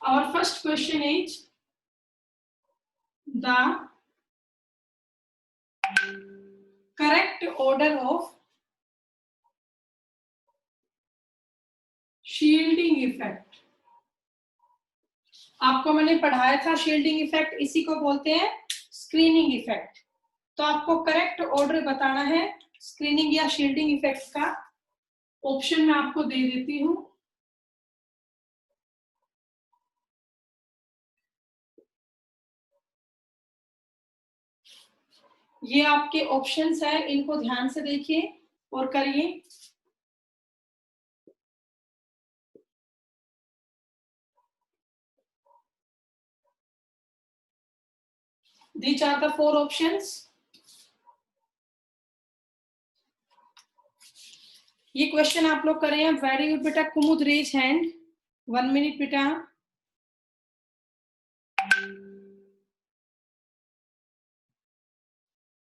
Our first question is the correct order of shielding effect. आपको मैंने पढ़ाया था शील्डिंग इफेक्ट, इसी को बोलते हैं स्क्रीनिंग इफेक्ट। तो आपको करेक्ट ऑर्डर बताना है स्क्रीनिंग या शील्डिंग इफेक्ट का। ऑप्शन मैं आपको दे देती हूं। ये आपके ऑप्शंस है, इनको ध्यान से देखिए और करिए। These are the 4 options. ये क्वेश्चन आप लोग कर रहे हैं। वेरी गुड बेटा। कुमुद रेज हैंड, 1 मिनट बेटा।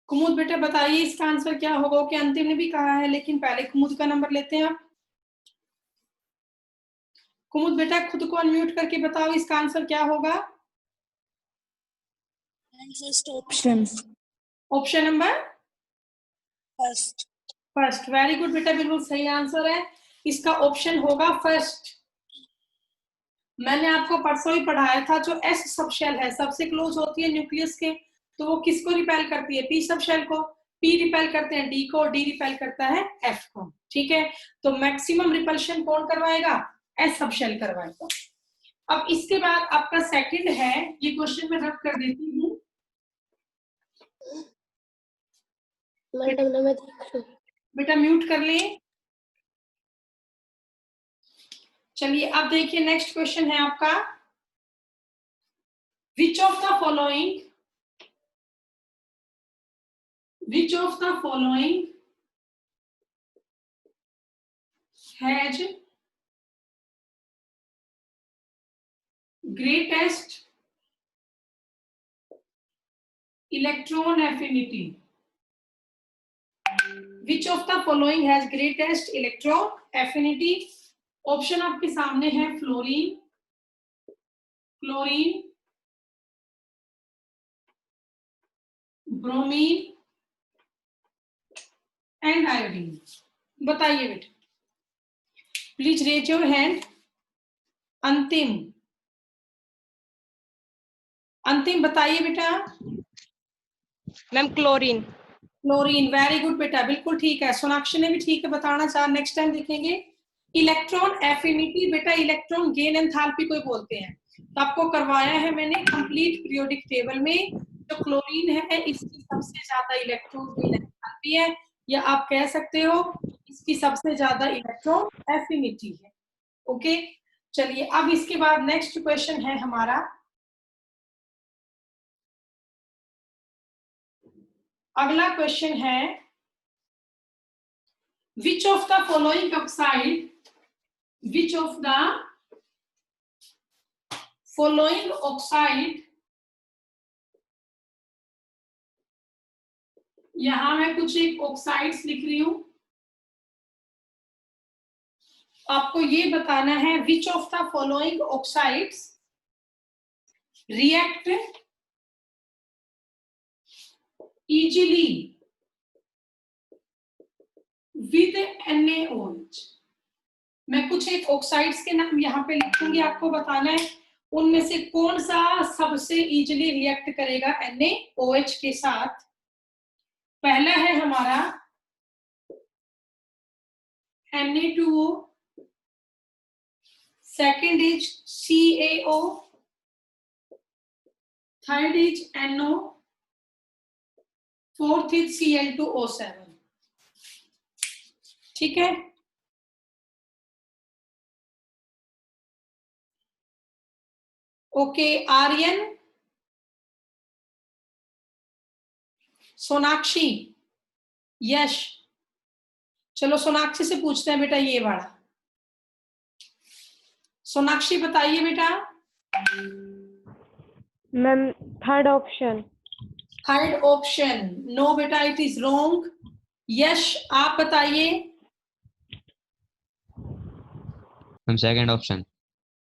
कुमुद बेटा बताइए इसका आंसर क्या होगा। कि अंतिम ने भी कहा है, लेकिन पहले कुमुद का नंबर लेते हैं आप। कुमुद बेटा खुद को अनम्यूट करके बताओ इसका आंसर क्या होगा। First option. Option number first. First. Very good बेटा, बिल्कुल सही आंसर है। इसका ऑप्शन होगा फर्स्ट। मैंने आपको परसों ही पढ़ाया था, जो एस सब शेल है सबसे क्लोज होती है न्यूक्लियस के, तो वो किसको रिपेल करती है? पी सब शेल को। पी रिपेल करते हैं डी को, डी रिपेल करता है एफ को। ठीक है, तो मैक्सिमम रिपल्शन कौन करवाएगा? एस सब शेल करवाएगा। अब इसके बाद आपका सेकंड है, ये क्वेश्चन मैं रख कर देती हूँ। बेटा म्यूट कर ले। चलिए अब देखिए नेक्स्ट क्वेश्चन है आपका। Which of the following has greatest electron affinity? Which of the following has greatest electron affinity? Option आपके सामने है fluorine, chlorine, bromine and iodine. बताइए बेटा, प्लीज रेज योर हैंड। अंतिम बताइए बेटा। Ma'am chlorine. Chlorine. Very good बेटा, बिल्कुल ठीक है। सोनाक्षी ने भी ठीक है बताना चाहा, नेक्स्ट टाइम देखेंगे। इलेक्ट्रॉन एफिनिटी बेटा इलेक्ट्रॉन गेन एंथैल्पी को बोलते हैं। तो आपको करवाया है मैंने कंप्लीट पीरियोडिक टेबल में, जो क्लोरीन है इसकी सबसे ज्यादा इलेक्ट्रॉन गेन एंथैल्पी है, या आप कह सकते हो इसकी सबसे ज्यादा इलेक्ट्रॉन एफिनिटी है। ओके, चलिए अब इसके बाद नेक्स्ट क्वेश्चन है हमारा। अगला क्वेश्चन है, which of the following oxide, यहां मैं कुछ एक ऑक्साइड्स लिख रही हूं, आपको ये बताना है which of the following oxides react easily with NaOH। मैं कुछ एक ऑक्साइड्स के नाम यहाँ पे लिखूंगी, आपको बताना है उनमें से कौन सा सबसे इजीली रिएक्ट करेगा NaOH के साथ। पहला है हमारा Na2O, second is CaO, third is NO, fourth is Cl2O7। ठीक है, ओके। आर्यन, सोनाक्षी, यश। चलो सोनाक्षी से पूछते हैं बेटा ये वाला। सोनाक्षी बताइए बेटा। Ma'am third option. Third option no बेटा, इट इज रॉन्ग। यश आप बताइए। Ma'am second option.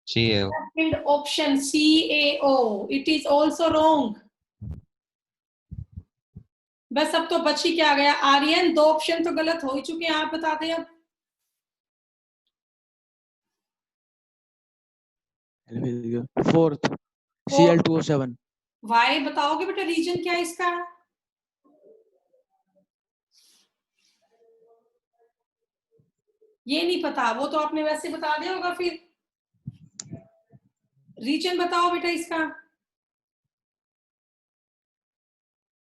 CaO. Second option CaO. It is also wrong. बस अब तो बच ही क्या गया आर्यन, 2 ऑप्शन तो गलत हो ही चुके हैं, आप बता दें अब। Fourth Cl2O7. वाई बताओगे बेटा, रीजन क्या है इसका? ये नहीं पता, वो तो आपने वैसे बता दिया होगा। फिर रीजन बताओ बेटा इसका।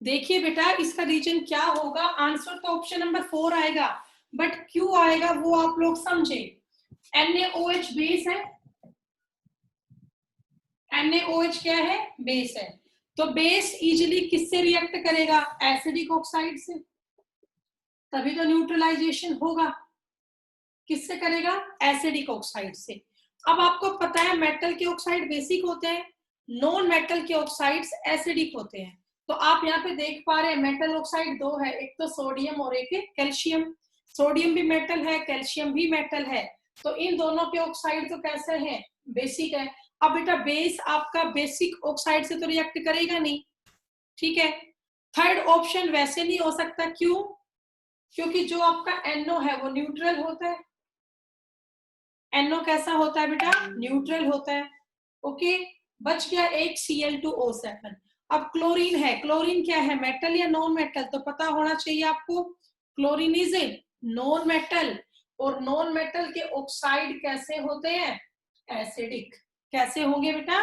देखिए बेटा, इसका रीजन क्या होगा? आंसर तो ऑप्शन नंबर 4 आएगा, बट क्यों आएगा वो आप लोग समझे। NaOH बेस है, NaOH क्या है? बेस है। तो बेस इजीली किससे रिएक्ट करेगा? एसिडिक ऑक्साइड से, तभी तो न्यूट्रलाइजेशन होगा। किससे करेगा? एसिडिक ऑक्साइड से। अब आपको पता है मेटल के ऑक्साइड बेसिक होते हैं, नॉन मेटल के ऑक्साइड्स एसिडिक होते हैं। तो आप यहाँ पे देख पा रहे हैं मेटल ऑक्साइड 2 है, एक तो सोडियम और एक कैल्शियम। सोडियम भी मेटल है, कैल्शियम भी मेटल है, तो इन दोनों के ऑक्साइड तो कैसे हैं? बेसिक है। अब बेटा बेस आपका बेसिक ऑक्साइड से तो रिएक्ट करेगा नहीं, ठीक है। थर्ड ऑप्शन वैसे नहीं हो सकता, क्यों? क्योंकि जो आपका NO है वो न्यूट्रल होता है। NO कैसा होता है बेटा? न्यूट्रल होता है। ओके, बच गया एक Cl2O7। अब क्लोरीन है, क्लोरीन क्या है? मेटल या नॉन मेटल? तो पता होना चाहिए आपको, क्लोरीन इज नॉन मेटल। और नॉन मेटल के ऑक्साइड कैसे होते हैं? एसिडिक। कैसे होंगे बेटा?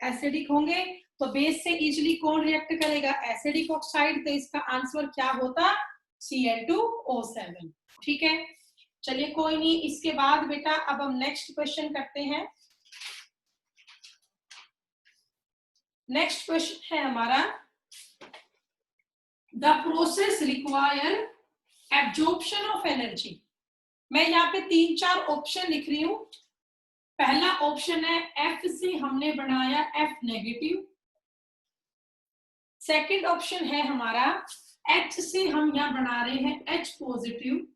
एसिडिक होंगे। तो बेस से इजिली कौन रिएक्ट करेगा? Acidic oxide. तो इसका आंसर क्या होता? Cl2O7। ठीक है, चलिए कोई नहीं। इसके बाद बेटा अब हम नेक्स्ट क्वेश्चन करते हैं। नेक्स्ट क्वेश्चन है हमारा, the process require absorption of energy. मैं यहाँ पे 3-4 ऑप्शन लिख रही हूं। पहला ऑप्शन है F से हमने बनाया F नेगेटिव। सेकंड ऑप्शन है हमारा H से हम यहाँ बना रहे हैं H positive.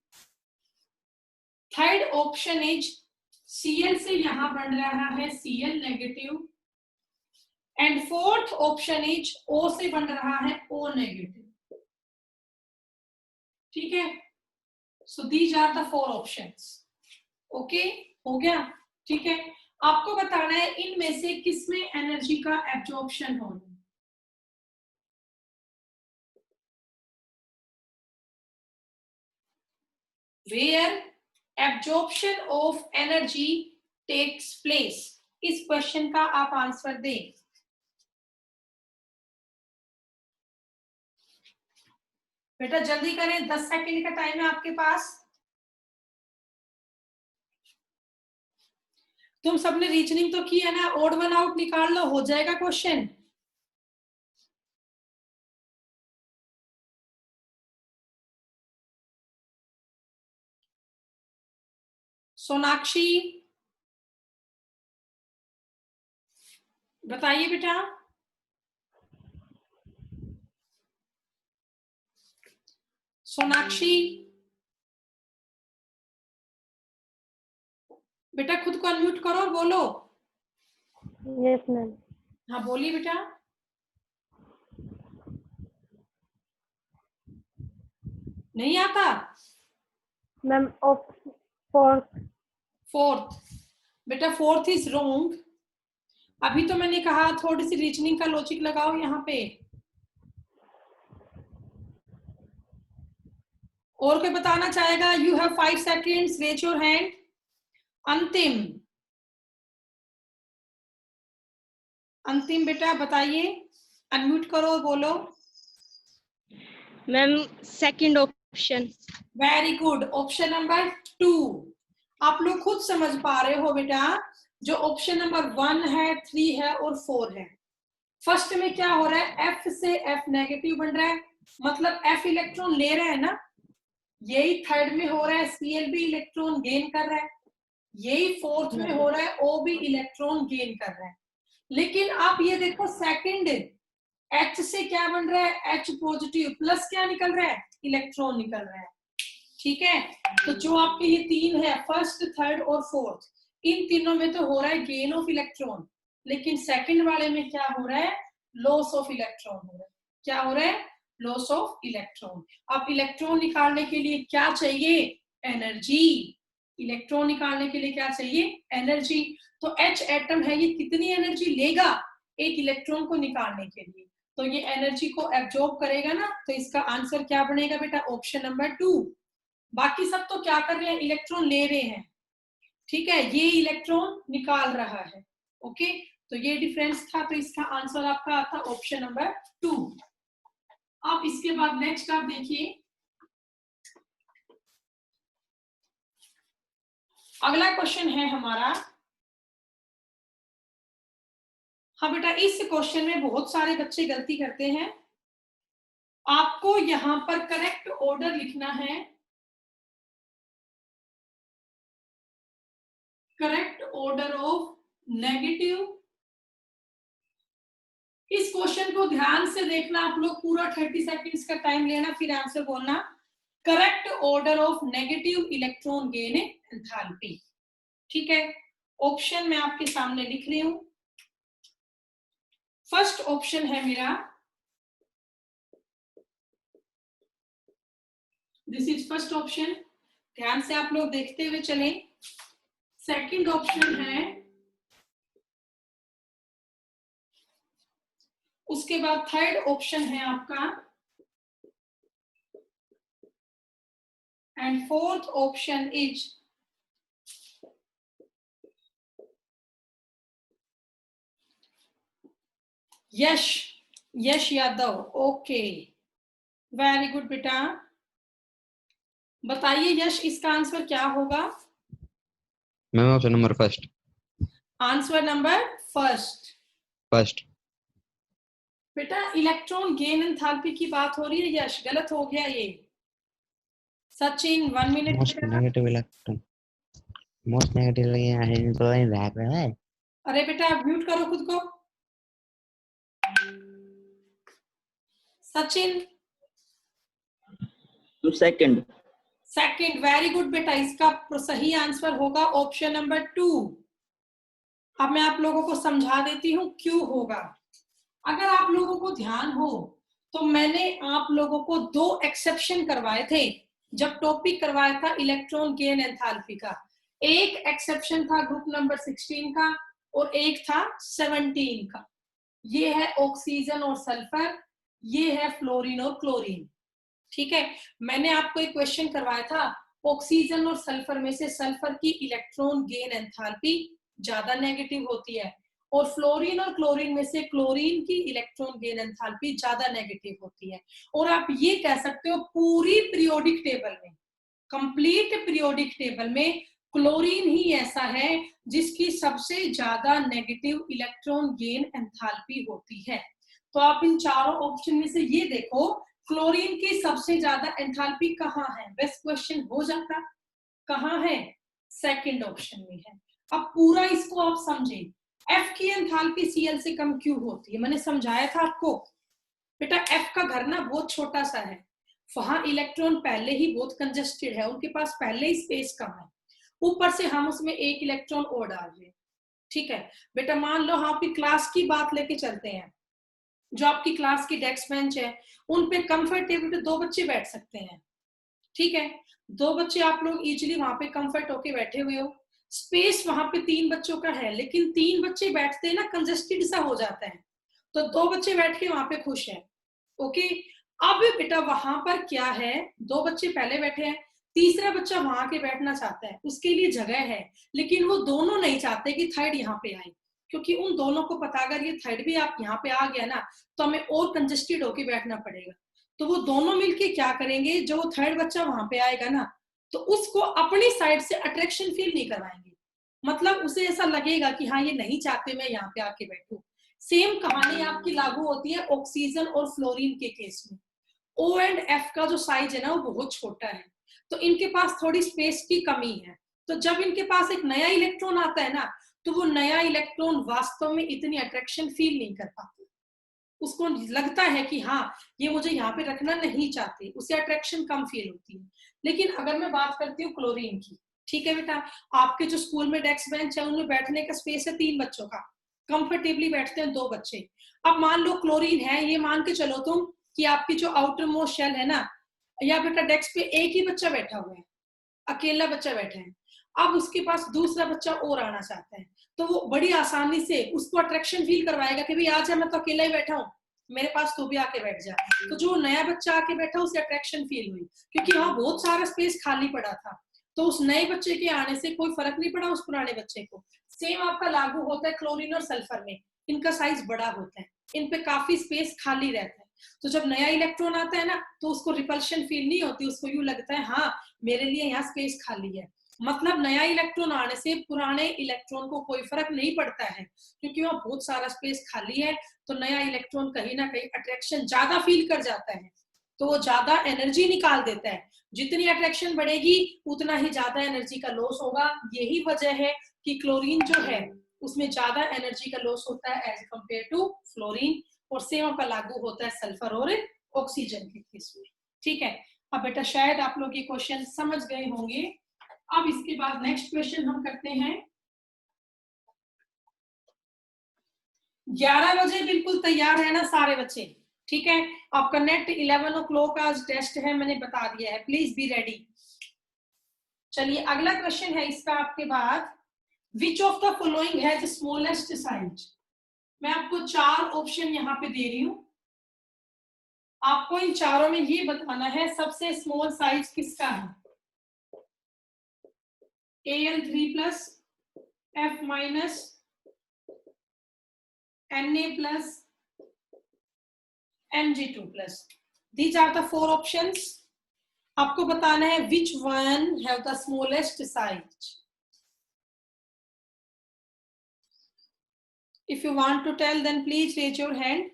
Third option is Cl से यहां बन रहा है Cl negative. And fourth option is O से बन रहा है O नेगेटिव। ठीक है, so these are the 4 options. Okay, हो गया? ठीक है, आपको बताना है इनमें से किसमें एनर्जी का एब्जॉर्प्शन होना। Where absorption of energy takes place, इस क्वेश्चन का आप आंसर दें। बेटा जल्दी करें, 10 सेकंड का टाइम है आपके पास। तुम सबने रीजनिंग तो की है ना, ओड वन आउट निकाल लो, हो जाएगा क्वेश्चन। सोनाक्षी बताइए बेटा। सोनाक्षी बेटा खुद को अनम्यूट करो और बोलो। Yes ma'am. हाँ बोलिए बेटा। नहीं आता मैम फोर्थ बेटा, फोर्थ इज रॉन्ग। अभी तो मैंने कहा थोड़ी सी रीजनिंग का लॉजिक लगाओ यहाँ पे। और कोई बताना चाहेगा? You have 5 seconds, raise your hand. अंतिम बेटा बताइए, अनम्यूट करो और बोलो। Ma'am second option. Very good, option number 2। आप लोग खुद समझ पा रहे हो बेटा, जो ऑप्शन नंबर 1 है, 3 है और 4 है। फर्स्ट में क्या हो रहा है? F से F नेगेटिव बन रहा है, मतलब F इलेक्ट्रॉन ले रहा है ना। यही थर्ड में हो रहा है, Cl भी इलेक्ट्रॉन गेन कर रहा है। यही फोर्थ में हो रहा है, O भी इलेक्ट्रॉन गेन कर रहा है। लेकिन आप ये देखो सेकंड H से क्या बन रहा है? H पॉजिटिव, प्लस क्या निकल रहा है? इलेक्ट्रॉन निकल रहा है। ठीक है, तो जो आपके ये 3 है, फर्स्ट, थर्ड और फोर्थ, इन तीनों में तो हो रहा है गेन ऑफ इलेक्ट्रॉन, लेकिन सेकंड वाले में क्या हो रहा है, लॉस ऑफ इलेक्ट्रॉन हो रहा है। क्या हो रहा है, लॉस ऑफ इलेक्ट्रॉन। अब इलेक्ट्रॉन निकालने के लिए क्या चाहिए, एनर्जी। इलेक्ट्रॉन निकालने के लिए क्या चाहिए, एनर्जी। तो H एटम है, ये कितनी एनर्जी लेगा एक इलेक्ट्रॉन को निकालने के लिए, तो ये एनर्जी को एब्जॉर्ब करेगा ना, तो इसका आंसर क्या बनेगा बेटा, ऑप्शन नंबर 2। बाकी सब तो क्या कर रहे हैं, इलेक्ट्रॉन ले रहे हैं, ठीक है, ये इलेक्ट्रॉन निकाल रहा है। ओके, तो ये डिफरेंस था, तो इसका आंसर आपका आता ऑप्शन नंबर 2। अब इसके बाद नेक्स्ट आप देखिए, अगला क्वेश्चन है हमारा। हाँ बेटा, इस क्वेश्चन में बहुत सारे बच्चे गलती करते हैं। आपको यहां पर करेक्ट ऑर्डर लिखना है, करेक्ट ऑर्डर ऑफ नेगेटिव। इस क्वेश्चन को ध्यान से देखना आप लोग, पूरा 30 सेकंड्स का टाइम लेना, फिर आंसर बोलना। Correct order of negative electron gain enthalpy, ठीक है। ऑप्शन मैं आपके सामने लिख रही हूं। फर्स्ट ऑप्शन है मेरा, दिस इज फर्स्ट ऑप्शन, ध्यान से आप लोग देखते हुए चलें। सेकंड ऑप्शन है, उसके बाद थर्ड ऑप्शन है आपका, and fourth option is Yash, Yash Yadav. Okay, very good बेटा। बताइए यश, इसका आंसर क्या होगा। Ma'am option number first. Answer number first. First बेटा इलेक्ट्रॉन गेन एंथैल्पी की बात हो रही है यश, गलत हो गया ये। Sachin 1 minute. Most negative electron, most negative है। अरे बेटा आप म्यूट करो खुद को। Sachin second. Second, very good बेटा। इसका सही आंसर होगा ऑप्शन नंबर 2। अब मैं आप लोगों को समझा देती हूँ क्यों होगा। अगर आप लोगों को ध्यान हो तो मैंने आप लोगों को 2 एक्सेप्शन करवाए थे जब टॉपिक करवाया था इलेक्ट्रॉन गेन एंथैल्पी का। एक एक्सेप्शन था ग्रुप नंबर 16 का और एक था 17 का। ये है ऑक्सीजन और सल्फर, ये है फ्लोरीन और क्लोरीन, ठीक है। मैंने आपको एक क्वेश्चन करवाया था, ऑक्सीजन और सल्फर में से सल्फर की इलेक्ट्रॉन गेन एंथैल्पी ज्यादा नेगेटिव होती है और फ्लोरीन और क्लोरीन में से क्लोरीन की इलेक्ट्रॉन गेन एंथैल्पी ज्यादा नेगेटिव होती है। और आप ये कह सकते हो पूरी पीरियोडिक टेबल में, कंप्लीट पीरियोडिक टेबल में क्लोरीन ही ऐसा है जिसकी सबसे ज्यादा नेगेटिव इलेक्ट्रॉन गेन एंथैल्पी होती है। तो आप इन चारों ऑप्शन में से ये देखो, क्लोरीन की सबसे ज्यादा एंथैल्पी कहाँ है, बेस्ट क्वेश्चन हो जाता, कहाँ है, सेकंड ऑप्शन में है। अब पूरा इसको आप समझे, F की एंथैल्पी Cl से कम क्यों होती है, मैंने समझाया था आपको। बेटा F का घर ना बहुत छोटा सा है, वहां इलेक्ट्रॉन पहले ही बहुत कंजेस्टेड है, उनके पास पहले ही स्पेस कम है, ऊपर से हम उसमें एक इलेक्ट्रॉन और डाल रहे हैं, ठीक है। बेटा मान लो हम आपकी क्लास की बात लेके चलते हैं, जो आपकी क्लास की डेस्क बेंच है उन पे कंफर्टेबल पे 2 बच्चे बैठ सकते हैं, ठीक है। 2 बच्चे आप लोग इजीली वहां पे कंफर्ट होके बैठे हुए हो, स्पेस वहां पे 3 बच्चों का है, लेकिन 3 बच्चे बैठते हैं ना कंजेस्टेड सा हो जाता है, तो 2 बच्चे बैठ के वहां पे खुश है, ओके। अब बेटा वहां पर क्या है, 2 बच्चे पहले बैठे हैं, तीसरा बच्चा वहां के बैठना चाहता है, उसके लिए जगह है, लेकिन वो दोनों नहीं चाहते कि थर्ड यहाँ पे आए, क्योंकि उन दोनों को पता अगर ये थर्ड भी आप यहाँ पे आ गया ना तो हमें और कंजेस्टेड होके बैठना पड़ेगा। तो वो दोनों मिलके क्या करेंगे, जो वो थर्ड बच्चा वहां पे आएगा ना तो उसको अपनी साइड से अट्रैक्शन फील नहीं करवाएंगे, मतलब उसे ऐसा लगेगा कि हाँ ये नहीं चाहते मैं यहाँ पे आके बैठूं। सेम कहानी आपकी लागू होती है ऑक्सीजन और फ्लोरीन के केस में। O एंड F का जो साइज है ना वो बहुत छोटा है, तो इनके पास थोड़ी स्पेस की कमी है, तो जब इनके पास एक नया इलेक्ट्रॉन आता है ना तो वो नया इलेक्ट्रॉन वास्तव में इतनी अट्रैक्शन फील नहीं कर पाता, उसको लगता है कि हाँ ये मुझे यहाँ पे रखना नहीं चाहते, उसे अट्रैक्शन कम फील होती है। लेकिन अगर मैं बात करती हूँ क्लोरीन की, ठीक है बेटा, आपके जो स्कूल में डेस्क बेंच है उनमें बैठने का स्पेस है 3 बच्चों का, कंफर्टेबली बैठते हैं 2 बच्चे। अब मान लो क्लोरीन है, ये मान के चलो तुम कि आपकी जो आउटर मोस्ट शेल है ना, या बेटा डेस्क पे एक ही बच्चा बैठा हुआ है, अकेला बच्चा बैठा है, अब उसके पास दूसरा बच्चा और आना चाहता है, तो वो बड़ी आसानी से उसको अट्रैक्शन फील करवाएगा कि भाई आज मैं तो अकेला ही बैठा हूँ, मेरे पास तू भी आके बैठ जा। तो जो नया बच्चा आके बैठा उसे अट्रैक्शन फील हुई, क्योंकि वहां बहुत सारा स्पेस खाली पड़ा था, तो उस नए बच्चे के आने से कोई फर्क नहीं पड़ा उस पुराने बच्चे को। सेम आपका लागू होता है क्लोरीन और सल्फर में, इनका साइज बड़ा होता है, इन पे काफी स्पेस खाली रहता है, तो जब नया इलेक्ट्रॉन आता है ना तो उसको रिपल्शन फील नहीं होती, उसको यूं लगता है हाँ मेरे लिए यहाँ स्पेस खाली है। मतलब नया इलेक्ट्रॉन आने से पुराने इलेक्ट्रॉन को कोई फर्क नहीं पड़ता है, क्योंकि वहां बहुत सारा स्पेस खाली है, तो नया इलेक्ट्रॉन कहीं ना कहीं अट्रैक्शन ज्यादा फील कर जाता है, तो वो ज्यादा एनर्जी निकाल देता है। जितनी अट्रैक्शन बढ़ेगी उतना ही ज्यादा एनर्जी का लॉस होगा। यही वजह है कि क्लोरीन जो है उसमें ज्यादा एनर्जी का लॉस होता है एज कंपेयर टू फ्लोरीन, और सेम का लागू होता है सल्फर और ऑक्सीजन के केस में। ठीक है, अब बेटा शायद आप लोग ये क्वेश्चन समझ गए होंगे। अब इसके बाद नेक्स्ट क्वेश्चन हम करते हैं। 11 बजे बिल्कुल तैयार है ना सारे बच्चे? ठीक है, आपका नेट 11 o'clock आज टेस्ट है, मैंने बता दिया है, प्लीज बी रेडी। चलिए अगला क्वेश्चन है इसका आपके बाद, which of the following has smallest size. मैं आपको 4 ऑप्शन यहाँ पे दे रही हूं, आपको इन चारों में ये बताना है सबसे स्मॉल साइज किसका है। Al3+, F-, Na+, Mg2+। These are the 4 options। आपको बताना है which one have the smallest size। If you want to tell, then please raise your hand।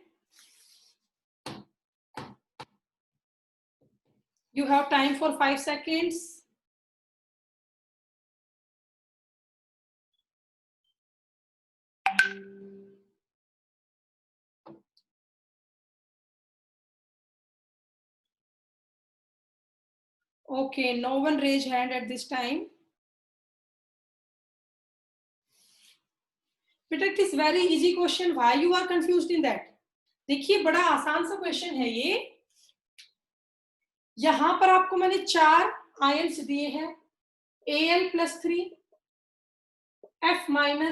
You have time for 5 seconds। Okay, no one raised hand at this time। But it is very easy question, why you are confused in that? देखिए बड़ा आसान सा question है ये। यहां पर आपको मैंने 4 आयंस दिए हैं, Al+3, F-, Na+,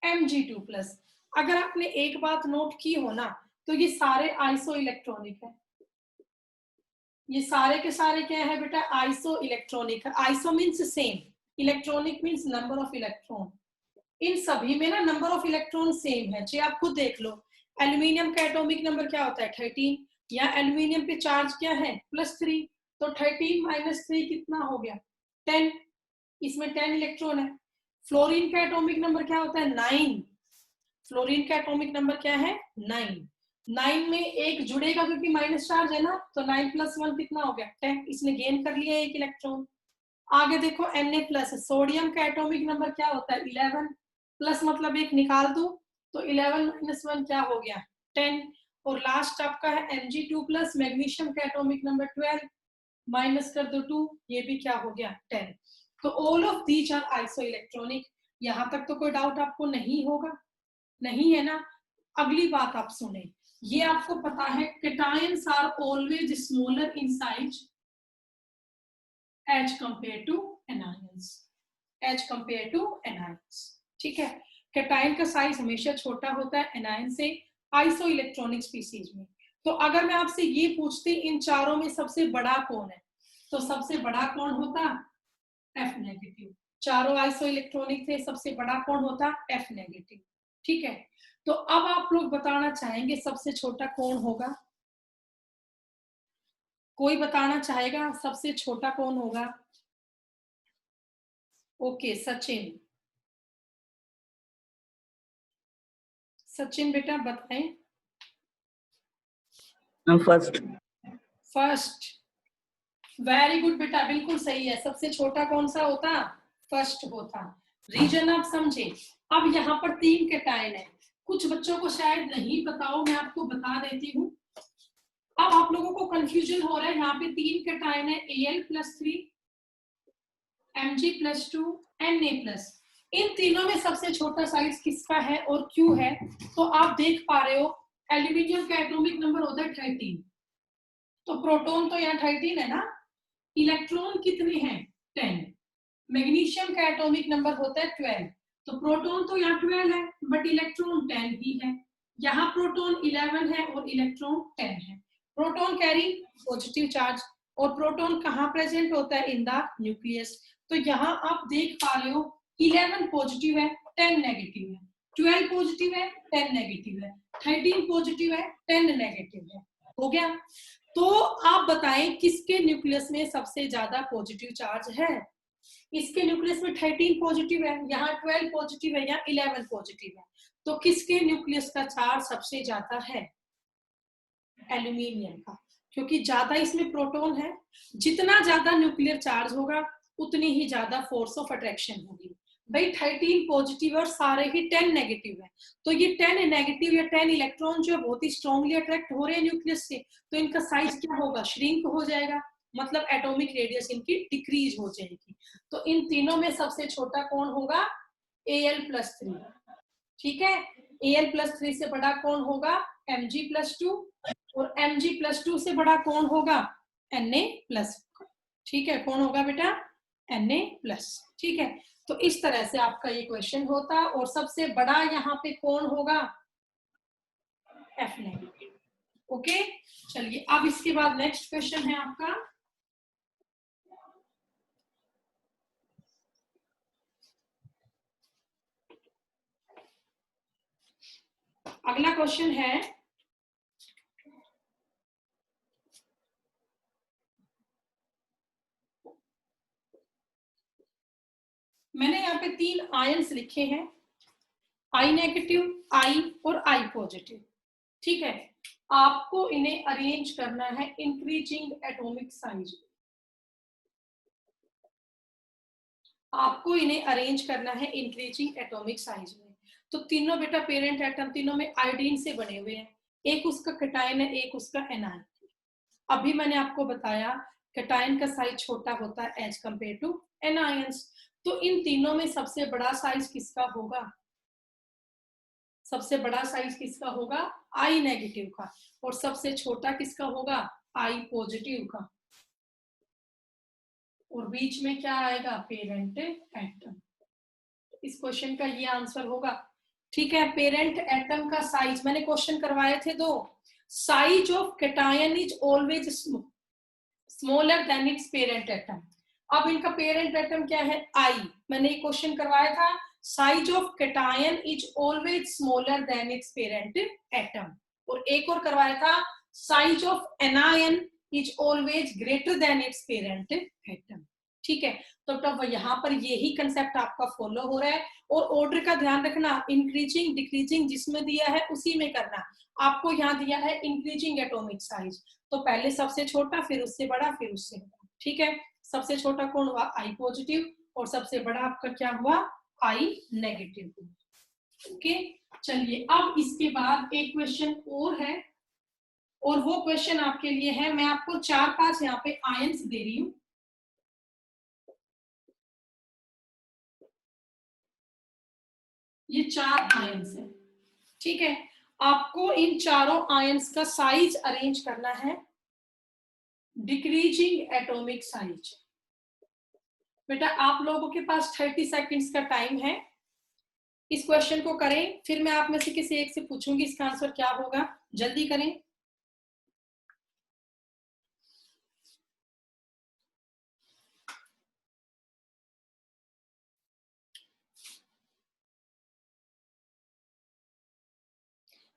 Mg2+। अगर आपने एक बात नोट की हो ना तो ये सारे आइसो इलेक्ट्रॉनिक है, ये सारे के सारे क्या है बेटा, आइसो इलेक्ट्रॉनिक है। Iso means same, electronic means number of electron. इन सभी में ना नंबर ऑफ इलेक्ट्रॉन सेम है। चाहे आप खुद देख लो, एल्यूमिनियम का एटॉमिक नंबर क्या होता है 13, या एल्यूमिनियम पे चार्ज क्या है +3, तो 13 - 3 कितना हो गया 10, इसमें 10 इलेक्ट्रॉन है। फ्लोरीन का एटॉमिक नंबर क्या होता है 9, फ्लोरीन का एटॉमिक नंबर क्या है 9, 9 में एक जुड़ेगा क्योंकि माइनस चार्ज है ना, तो 9 + 1 कितना हो गया 10, इसने गेन कर लिया एक इलेक्ट्रॉन। आगे देखो Na+, सोडियम का एटॉमिक नंबर क्या होता है 11, प्लस मतलब एक निकाल दो तो 11 - 1 क्या हो गया 10, और लास्ट आपका है Mg2+, मैग्नीशियम का एटॉमिक नंबर 12, माइनस कर दो 2, ये भी क्या हो गया 10। तो all of these are isoelectronic. यहां तक तो कोई डाउट आपको नहीं होगा, नहीं है ना। अगली बात आप सुने, ये आपको पता है cations are always smaller in size as compared to anions, as compared to anions. ठीक है, केटायन का साइज हमेशा छोटा होता है एनायन से आइसो इलेक्ट्रॉनिक स्पीसीज में। तो अगर मैं आपसे ये पूछती इन चारों में सबसे बड़ा कौन है, तो सबसे बड़ा कौन होता F-। चारों आइसो इलेक्ट्रॉनिक थे, सबसे बड़ा कौन होता F-। ठीक है, तो अब आप लोग बताना चाहेंगे सबसे छोटा कौन होगा, कोई बताना चाहेगा सबसे छोटा कौन होगा? ओके सचिन, सचिन बेटा बताएं। फर्स्ट। फर्स्ट, वेरी गुड बेटा, बिल्कुल सही है। सबसे छोटा कौन सा होता फर्स्ट होता। रीजन आप समझे। अब यहाँ पर 3 केटायन है, कुछ बच्चों को शायद नहीं पता हो, मैं आपको बता देती हूँ। अब आप लोगों को कंफ्यूजन हो रहा है, यहाँ पे 3 केटायन है Al+3, Mg+2 Na+। इन तीनों में सबसे छोटा साइज किसका है और क्यों है? तो आप देख पा रहे हो एल्यूमिनियम का एटॉमिक नंबर होता है 13, तो प्रोटॉन तो यहाँ 13 है ना, इलेक्ट्रॉन कितने हैं 10। मैग्नीशियम का एटॉमिक नंबर होता है 12, तो प्रोटॉन तो यहाँ 12 है बट इलेक्ट्रॉन 10 ही है। यहाँ प्रोटॉन 11 है और इलेक्ट्रॉन 10 है। प्रोटॉन कैरी पॉजिटिव चार्ज और प्रोटॉन कहाँ प्रेजेंट होता है? In the nucleus. तो यहाँ आप देख पा रहे हो 11 पॉजिटिव है 10 नेगेटिव है, 12 पॉजिटिव है 10 नेगेटिव है, 13 पॉजिटिव है 10 नेगेटिव है। हो गया। तो आप बताएं किसके न्यूक्लियस में सबसे ज्यादा पॉजिटिव चार्ज है? इसके न्यूक्लियस में 13 पॉजिटिव है, यहाँ 12 पॉजिटिव है, यहाँ 11 पॉजिटिव है। तो किसके न्यूक्लियस का चार्ज सबसे ज्यादा है? एल्यूमिनियम का, क्योंकि ज्यादा इसमें प्रोटॉन है। जितना ज्यादा न्यूक्लियर चार्ज होगा उतनी ही ज्यादा फोर्स ऑफ अट्रैक्शन होगी। भाई 13 पॉजिटिव और सारे ही 10 नेगेटिव है, तो ये 10 नेगेटिव या 10 इलेक्ट्रॉन जो है बहुत ही स्ट्रांगली अट्रैक्ट हो रहे हैं न्यूक्लियस से, तो इनका साइज क्या होगा? श्रिंक हो जाएगा, मतलब एटॉमिक रेडियस इनकी डिक्रीज हो जाएगी। तो इन तीनों में सबसे छोटा कौन होगा? Al+3। ठीक है, Al+3 से बड़ा कौन होगा? Mg+2, और Mg+2 से बड़ा कौन होगा? Na+। ठीक है, कौन होगा बेटा? Na+। ठीक है, तो इस तरह से आपका ये क्वेश्चन होता, और सबसे बड़ा यहाँ पे कौन होगा? F-। ओके, चलिए अब इसके बाद नेक्स्ट क्वेश्चन है आपका, अगला क्वेश्चन है मैंने यहाँ पे 3 आयंस लिखे हैं, I नेगेटिव, I और I पॉजिटिव। ठीक है, आपको इन्हें अरेंज करना है इंक्रीजिंग एटॉमिक साइज। आपको इन्हें अरेंज करना है इंक्रीजिंग एटॉमिक साइज में। तो तीनों बेटा पेरेंट एटम तीनों में आयोडीन से बने हुए हैं, एक उसका कैटायन है एक उसका एनायन। अभी मैंने आपको बताया कैटायन का साइज छोटा होता है एज कंपेयर टू एनायंस। तो इन तीनों में सबसे बड़ा साइज किसका होगा? सबसे बड़ा साइज किसका होगा? I नेगेटिव का, और सबसे छोटा किसका होगा? I पॉजिटिव का, और बीच में क्या आएगा? Parent atom. इस क्वेश्चन का ये आंसर होगा। ठीक है, पेरेंट एटम का साइज मैंने क्वेश्चन करवाए थे 2। Size of cation is always smaller than it's parent atom. अब इनका पेरेंट एटम क्या है? I। मैंने ये क्वेश्चन करवाया था, size of cation is always smaller than it's parent atom. और एक और करवाया था, size of anion is always greater than it's parent atom. ठीक है, तो तब यहाँ पर यही कंसेप्ट आपका फॉलो हो रहा है। और ऑर्डर का ध्यान रखना, इंक्रीजिंग डिक्रीजिंग जिसमें दिया है उसी में करना। आपको यहाँ दिया है इंक्रीजिंग एटॉमिक साइज, तो पहले सबसे छोटा, फिर उससे बड़ा, फिर उससे बड़ा। ठीक है, सबसे छोटा कौन हुआ? I पॉजिटिव, और सबसे बड़ा आपका क्या हुआ? I negative. ओके, चलिए अब इसके बाद एक क्वेश्चन और है, और वो क्वेश्चन आपके लिए है, मैं आपको 4-5 यहाँ पे आयंस दे रही हूँ। ये 4 आयंस है। ठीक है, आपको इन चारों आयंस का साइज अरेंज करना है डिक्रीजिंग एटॉमिक साइज। बेटा आप लोगों के पास 30 सेकंड्स का टाइम है, इस क्वेश्चन को करें, फिर मैं आप में से किसी एक से पूछूंगी इसका आंसर क्या होगा। जल्दी करें।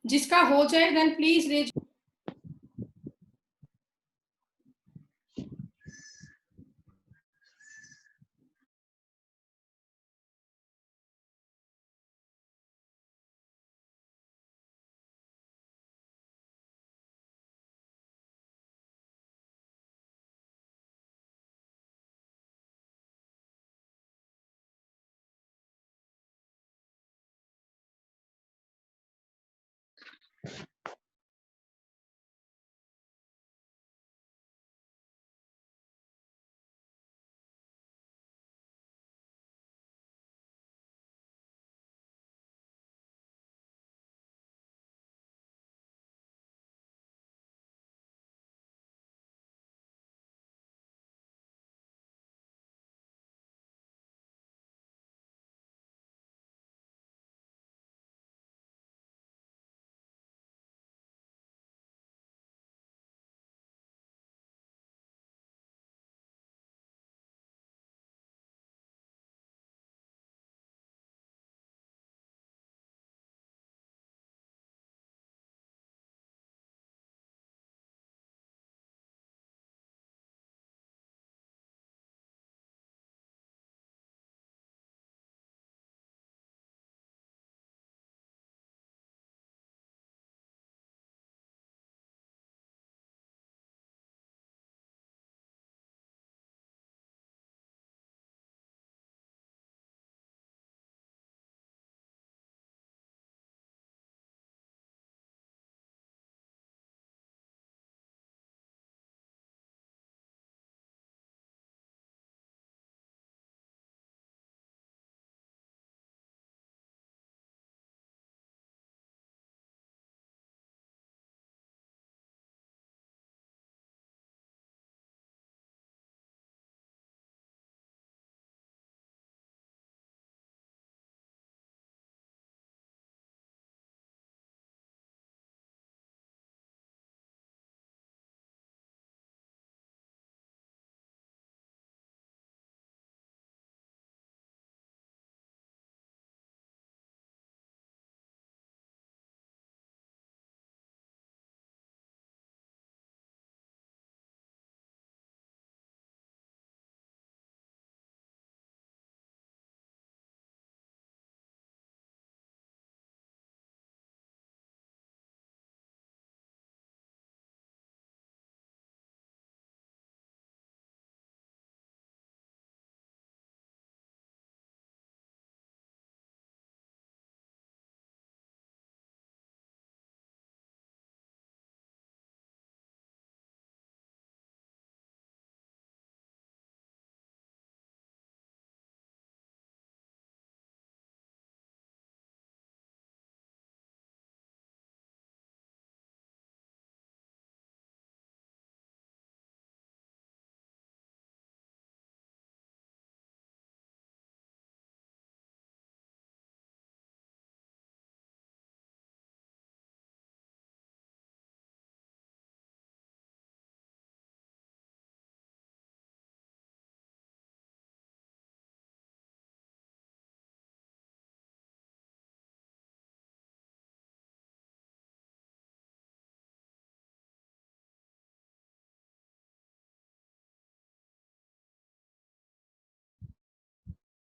जिसका हो जाए देन प्लीज रेज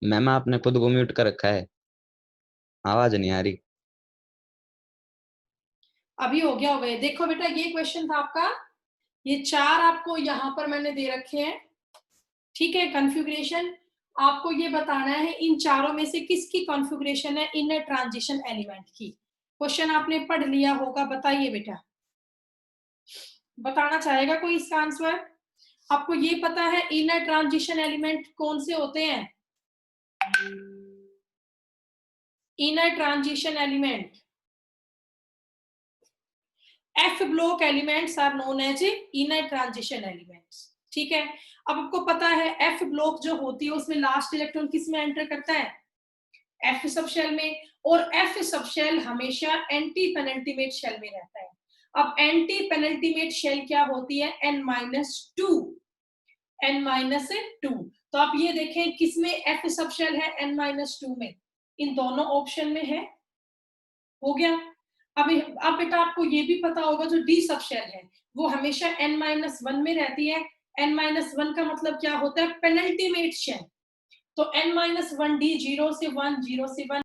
मैम आपने खुद को म्यूट कर रखा है, आवाज नहीं आ रही। अभी हो गया होगा। देखो बेटा ये क्वेश्चन था आपका, ये 4 आपको यहाँ पर मैंने दे रखे हैं, ठीक है। कॉन्फ़िगरेशन आपको ये बताना है इन चारों में से किसकी कॉन्फ़िगरेशन है इनर ट्रांजिशन एलिमेंट की। क्वेश्चन आपने पढ़ लिया होगा, बताइए बेटा, बताना चाहेगा कोई इसका आंसर? आपको ये पता है इनर ट्रांजिशन एलिमेंट कौन से होते हैं? Inner transition element, F block elements are known as inner transition elements, ठीक है। अब आपको पता है F ब्लॉक जो होती है उसमें लास्ट इलेक्ट्रॉन किस में एंटर करता है? F सब शेल में, और F सब शेल हमेशा एंटी पेनल्टीमेट शेल में रहता है। अब एंटी पेनल्टीमेट शेल क्या होती है? n-2, n-2। तो आप ये देखें किसमें F सब शेल है? n-2 में, इन दोनों ऑप्शन में है। हो गया। अब बेटा आपको ये भी पता होगा जो D सब शेल है वो हमेशा n-1 में रहती है। n-1 का मतलब क्या होता है? Penultimate shell. तो n-1 D 0 से 1, 0 से 1